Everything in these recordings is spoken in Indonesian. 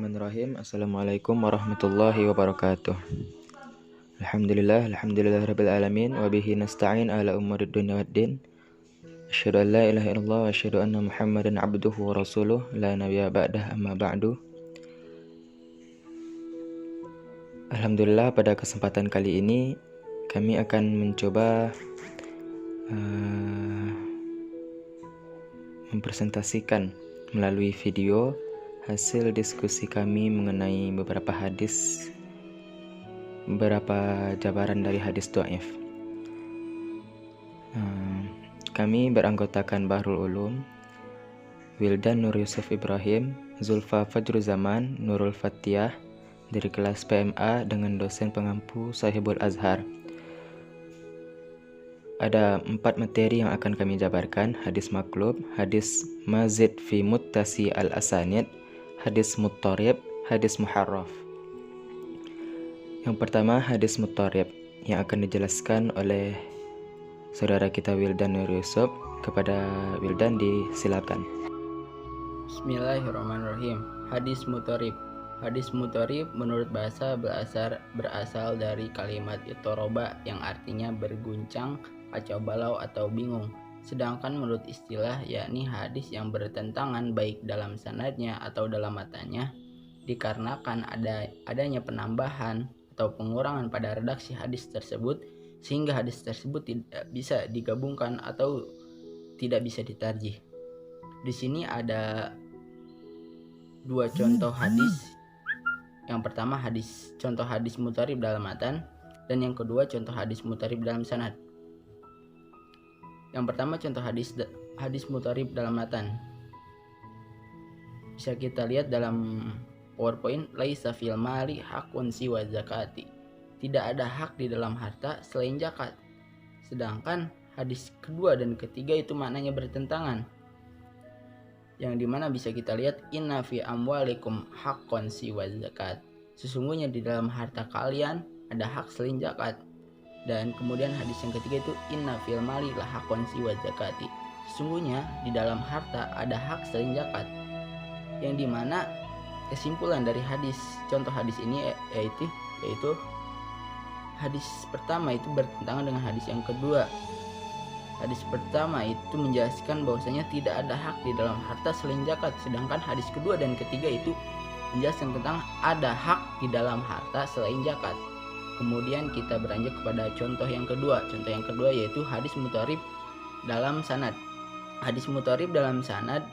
Bismillahirrahmanirrahim. Assalamualaikum warahmatullahi wabarakatuh. Alhamdulillah rabbil alamin wa bihi nasta'in ala umurid dunya waddin. Asyhadu an la ilaha illallah wa asyhadu anna Muhammadan abduhu wa rasuluh la nabiyya ba'dah amma ba'du. Alhamdulillah, pada kesempatan kali ini kami akan mencoba mempresentasikan melalui video hasil diskusi kami mengenai beberapa jabaran dari hadis dhaif. Kami beranggotakan Bahrul Ulum, Wildan Nur Yusuf Ibrahim, Zulfa Fajru Zaman, Nurul Fatiyah dari kelas PMA dengan dosen pengampu Sahibul Azhar. Ada 4 materi yang akan kami jabarkan: hadis maklub, hadis mazid fi muttasi al-asanid, hadis muttarib, hadis muharraf. Yang pertama, hadis muttarib yang akan dijelaskan oleh saudara kita Wildan Nur Yusuf. Kepada Wildan disilakan. Bismillahirrahmanirrahim. Hadis muttarib. Hadis muttarib menurut bahasa berasal dari kalimat itoroba yang artinya berguncang, kacau balau atau bingung. Sedangkan menurut istilah yakni hadis yang bertentangan baik dalam sanadnya atau dalam matanya, dikarenakan adanya penambahan atau pengurangan pada redaksi hadis tersebut sehingga hadis tersebut tidak bisa digabungkan atau tidak bisa ditarjih. Di sini ada 2 contoh hadis. Yang pertama contoh hadis muttarib dalam matan, dan yang kedua contoh hadis muttarib dalam sanad. Yang pertama contoh hadis muttarib dalam matan. Bisa kita lihat dalam PowerPoint, laisa fil mali hakun siwa zakati. Tidak ada hak di dalam harta selain zakat. Sedangkan hadis kedua dan ketiga itu maknanya bertentangan. Yang dimana bisa kita lihat, inna fi amwalikum haqqon siwa zakat. Sesungguhnya di dalam harta kalian ada hak selain zakat. Dan kemudian hadis yang ketiga itu inna fil mali la haqqon siwa zakati. Sesungguhnya di dalam harta ada hak selain zakat. Yang dimana kesimpulan dari contoh hadis ini yaitu hadis pertama itu bertentangan dengan hadis yang kedua. Hadis pertama itu menjelaskan bahwasanya tidak ada hak di dalam harta selain zakat, sedangkan hadis kedua dan ketiga itu menjelaskan tentang ada hak di dalam harta selain zakat. Kemudian kita beranjak kepada contoh yang kedua. Contoh yang kedua yaitu hadis muttarib dalam sanad. Hadis muttarib dalam sanad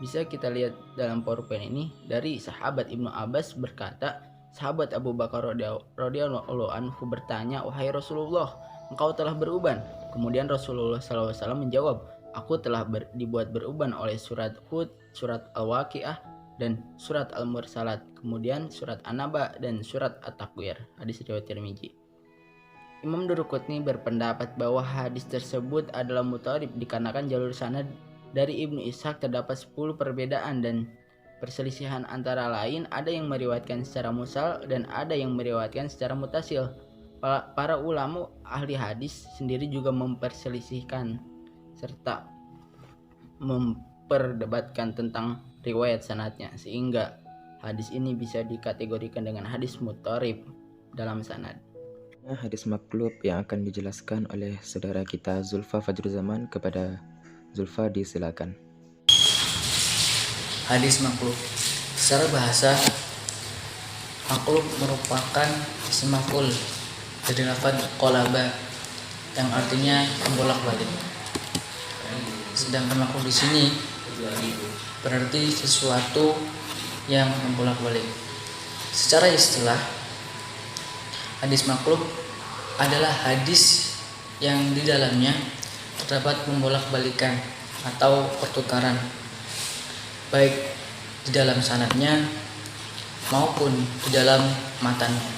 bisa kita lihat dalam PowerPoint ini dari sahabat Ibnu Abbas berkata, sahabat Abu Bakar radhiyallahu anhu bertanya, "Wahai Rasulullah, engkau telah beruban?" Kemudian Rasulullah SAW menjawab, "Aku telah dibuat beruban oleh surat Hud, surat Al-Waqiah, dan surat Al-Mursalat, kemudian surat An-Naba dan surat At-Takwir." Hadis riwayat Tirmizi. Imam Daruqutni berpendapat bahwa hadis tersebut adalah muttarib dikarenakan jalur sanad dari Ibnu Ishaq terdapat 10 perbedaan dan perselisihan, antara lain ada yang meriwayatkan secara mursal dan ada yang meriwayatkan secara mutasil. Para ulama ahli hadis sendiri juga memperselisihkan serta memperdebatkan tentang riwayat sanadnya, sehingga hadis ini bisa dikategorikan dengan hadis muttarib dalam sanad. Hadis maklub yang akan dijelaskan oleh saudara kita Zulfa Fajru Zaman. Kepada Zulfa disilakan. Hadis maklub. Secara bahasa, maklub merupakan isim maf'ul dari lafaz qalaba yang artinya membolak-balik. Sedangkan maklub di sini berarti sesuatu yang membolak-balik. Secara istilah, hadis maklub adalah hadis yang di dalamnya terdapat membolak-balikan atau pertukaran, baik di dalam sanadnya maupun di dalam matannya.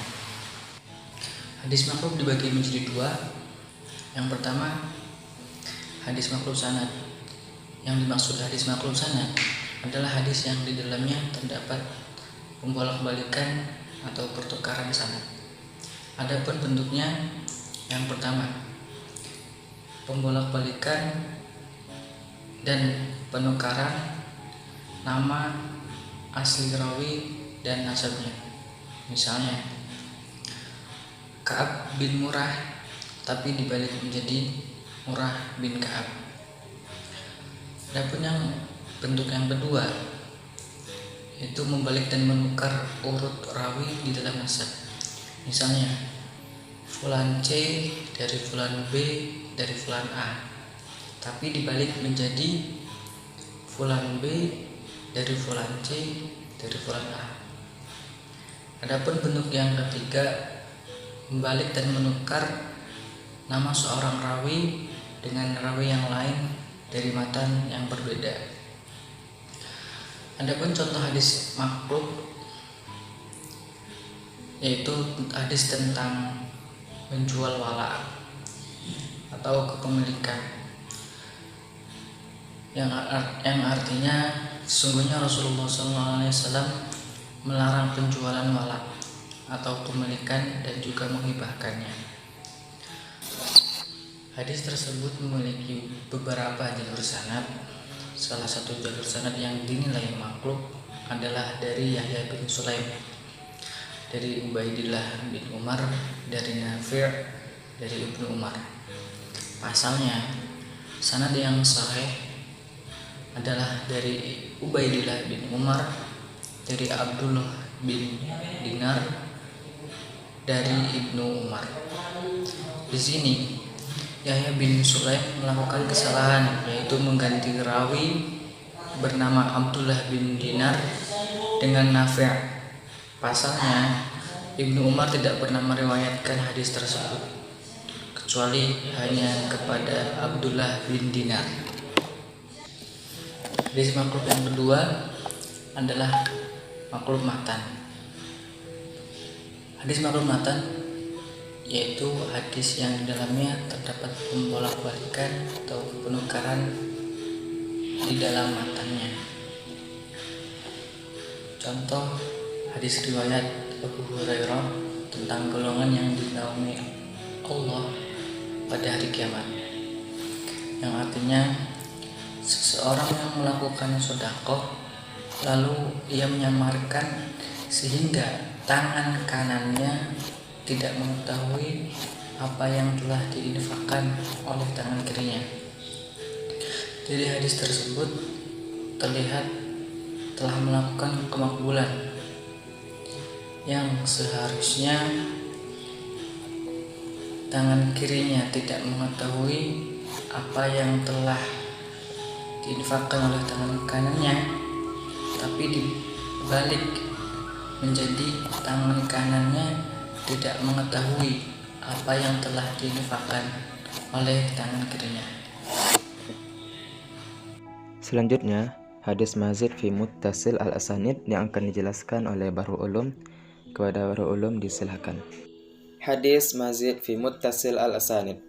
Hadis maklub dibagi menjadi 2. Yang pertama, hadis maklub sanad. Yang dimaksud hadis maklub sanad adalah hadis yang di dalamnya terdapat pembolak-balikan atau pertukaran sanad. Adapun bentuknya, yang pertama, pembolak-balikan dan penukaran nama asli rawi dan nasabnya. Misalnya Ka'ab bin Murrah, tapi dibalik menjadi Murrah bin Ka'ab. Adapun yang bentuk yang kedua, yaitu membalik dan menukar urut rawi di dalam nasab. Misalnya Fulan C dari Fulan B dari Fulan A, tapi dibalik menjadi Fulan B dari Fulan C dari Fulan A. Adapun bentuk yang ketiga, membalik dan menukar nama seorang rawi dengan rawi yang lain dari matan yang berbeda. Adapun contoh hadis maklub, yaitu hadis tentang menjual wala atau kepemilikan, yang artinya sesungguhnya Rasulullah SAW melarang penjualan wala atau kepemilikan dan juga menghibahkannya. Hadis tersebut memiliki beberapa jalur sanad. Salah satu jalur sanad yang dinilai maklub adalah dari Yahya bin Sulaim, dari Ubaidillah bin Umar, dari Nafi', dari Ibnu Umar. Pasalnya, sanad yang sahih adalah dari Ubaidillah bin Umar, dari Abdullah bin Dinar, dari Ibnu Umar. Di sini Yahya bin Sulaim melakukan kesalahan, yaitu mengganti rawi bernama Abdullah bin Dinar dengan Nafi'. Pasalnya, Ibnu Umar tidak pernah meriwayatkan hadis tersebut, kecuali hanya kepada Abdullah bin Dinar. Hadis maklub yang kedua adalah maklub matan. Hadis maklub matan yaitu hadis yang di dalamnya terdapat pembolak-balikan atau penukaran di dalam matannya. Contoh hadis riwayat Abu Hurairah tentang golongan yang dinaungi Allah pada hari kiamat, yang artinya seseorang yang melakukan sedekah lalu ia menyamarkan sehingga tangan kanannya tidak mengetahui apa yang telah diinfakkan oleh tangan kirinya. Jadi hadis tersebut terlihat telah melakukan kemakbulan yang seharusnya tangan kirinya tidak mengetahui apa yang telah diinfakkan oleh tangan kanannya, tapi dibalik menjadi tangan kanannya tidak mengetahui apa yang telah diinfakkan oleh tangan kirinya. Selanjutnya, hadis mazid fi muttasil al-asanid yang akan dijelaskan oleh Bahrul Ulum. Kepada Bahrul Ulum disilahkan. Hadis mazid fi muttasil al-asanid.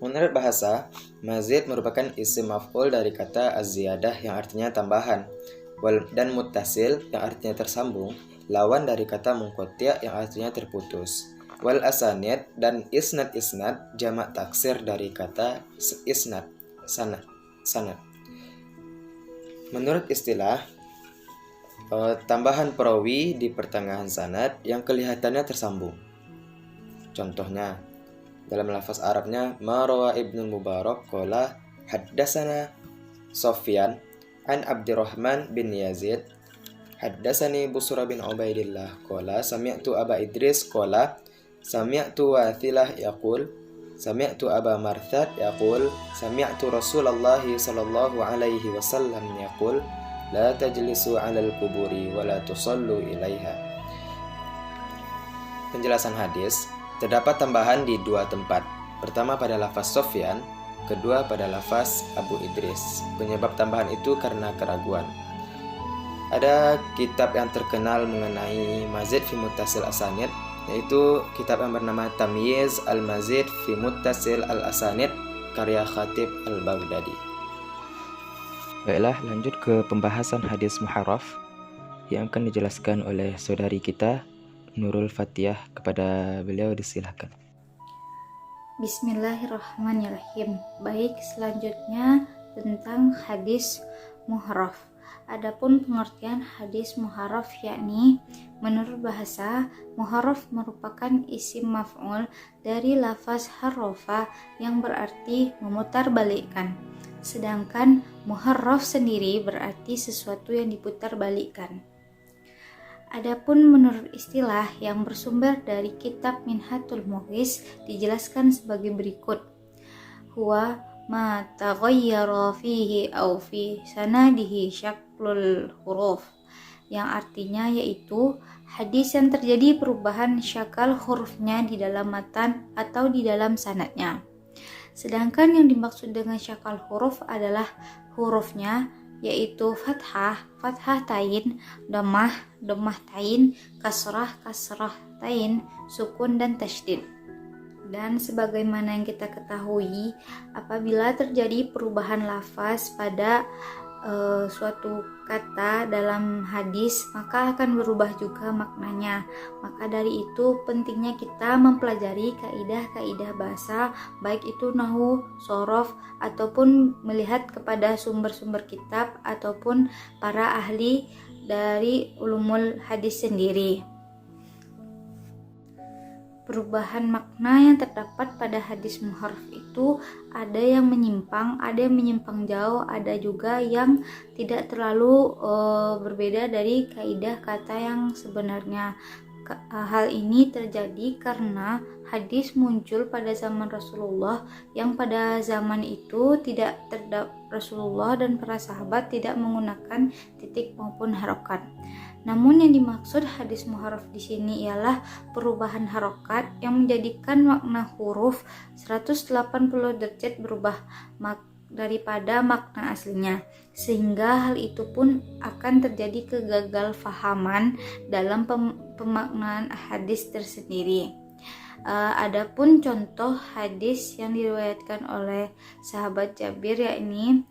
Menurut bahasa, mazid merupakan isim maf'ul dari kata az-ziyadah yang artinya tambahan, dan muttasil yang artinya tersambung, lawan dari kata munqati' yang artinya terputus. Wal asanid dan isnad jamak taksir dari kata isnad, sanad. Menurut istilah, tambahan perawi di pertengahan sanad yang kelihatannya tersambung. Contohnya, dalam lafaz Arabnya, Marwa Ibnu Mubarak qala haddatsana Sufyan an Abdurrahman bin Yazid haddasani Busra bin Ubaidillah qala sami'tu Aba Idris qala sami'tu Wathilah yaqul sami'tu Aba Marthad yaqul sami'tu Rasulullah sallallahu alaihi wasallam yaqul la tajlisu 'alal quburi wa la tusallu ilaiha. Penjelasan hadis, terdapat tambahan di dua tempat. Pertama pada lafaz Sufyan, kedua pada lafaz Abu Idris. Penyebab tambahan itu karena keraguan. Ada kitab yang terkenal mengenai mazid fi muttasil asanid, yaitu kitab yang bernama Tamyiz al-Mazid fi muttasil al-asanid karya Khatib al-Baghdadi. Baiklah, lanjut ke pembahasan hadis muharraf yang akan dijelaskan oleh saudari kita Nurul Fatiyah. Kepada beliau disilahkan. Bismillahirrahmanirrahim. Baik, selanjutnya tentang hadis muharraf. Adapun pengertian hadis muharraf yakni menurut bahasa, muharraf merupakan isim maf'ul dari lafaz harrofa yang berarti memutarbalikkan. Sedangkan muharraf sendiri berarti sesuatu yang diputarbalikkan. Adapun menurut istilah yang bersumber dari kitab Minhatul Mughis dijelaskan sebagai berikut. Huwa ma taghayyara fihi aw fi sanadihi syaklul huruf, yang artinya yaitu hadis yang terjadi perubahan syakal hurufnya di dalam matan atau di dalam sanadnya. Sedangkan yang dimaksud dengan syakal huruf adalah hurufnya, yaitu fathah, fathah tain, dhammah, dhammah tain, kasrah, kasrah tain, sukun dan tasydid. Dan sebagaimana yang kita ketahui, apabila terjadi perubahan lafaz pada suatu kata dalam hadis, maka akan berubah juga maknanya. Maka dari itu pentingnya kita mempelajari kaidah-kaidah bahasa, baik itu nahwu, shorof, ataupun melihat kepada sumber-sumber kitab ataupun para ahli dari ulumul hadis sendiri. Perubahan makna yang terdapat pada hadis muharraf itu ada yang menyimpang, ada yang menyimpang jauh, ada juga yang tidak terlalu berbeda dari kaidah kata yang sebenarnya. Hal ini terjadi karena hadis muncul pada zaman Rasulullah, yang pada zaman itu tidak terdapat Rasulullah dan para sahabat tidak menggunakan titik maupun harokat. Namun yang dimaksud hadis muharraf di sini ialah perubahan harokat yang menjadikan makna huruf 180 derajat berubah daripada makna aslinya, sehingga hal itu pun akan terjadi kegagalfahaman dalam pemaknaan hadis tersendiri. Adapun contoh hadis yang diriwayatkan oleh sahabat Jabir yakni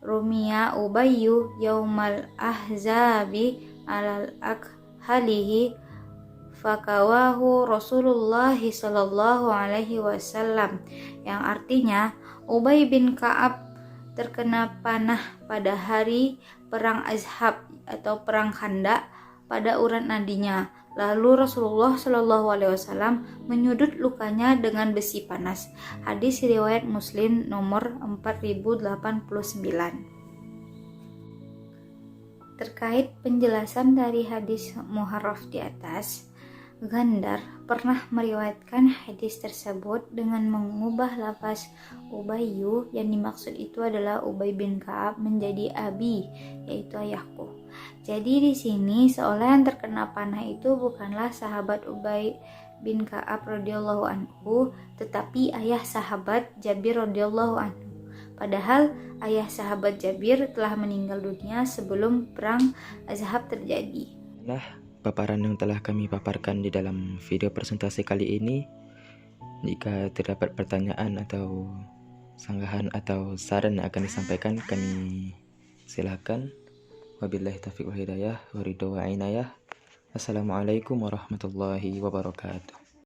Rumiya Ubayyu yaumal ahzabi alal akhalihi fakawahu Rasulullah sallallahu alaihi wasallam, yang artinya Ubay bin Ka'ab terkena panah pada hari perang Azhab atau perang Khandaq pada urat nadinya. Lalu Rasulullah sallallahu alaihi wasallam menyudut lukanya dengan besi panas. Hadis riwayat Muslim nomor 4089. Terkait penjelasan dari hadis muharraf di atas, Ghandar pernah meriwayatkan hadis tersebut dengan mengubah lafaz Ubayyu, yang dimaksud itu adalah Ubay bin Ka'ab, menjadi abi, yaitu ayahku. Jadi di sini seolah yang terkena panah itu bukanlah sahabat Ubay bin Ka'ab radhiyallahu anhu, tetapi ayah sahabat Jabir radhiyallahu anhu. Padahal ayah sahabat Jabir telah meninggal dunia sebelum perang Azhab terjadi. Nah, paparan yang telah kami paparkan di dalam video presentasi kali ini. Jika terdapat pertanyaan atau sanggahan atau saran yang akan disampaikan, kami silakan. Wabillahi taufiq wal hidayah wa ridho wa inayah. Assalamualaikum warahmatullahi wabarakatuh.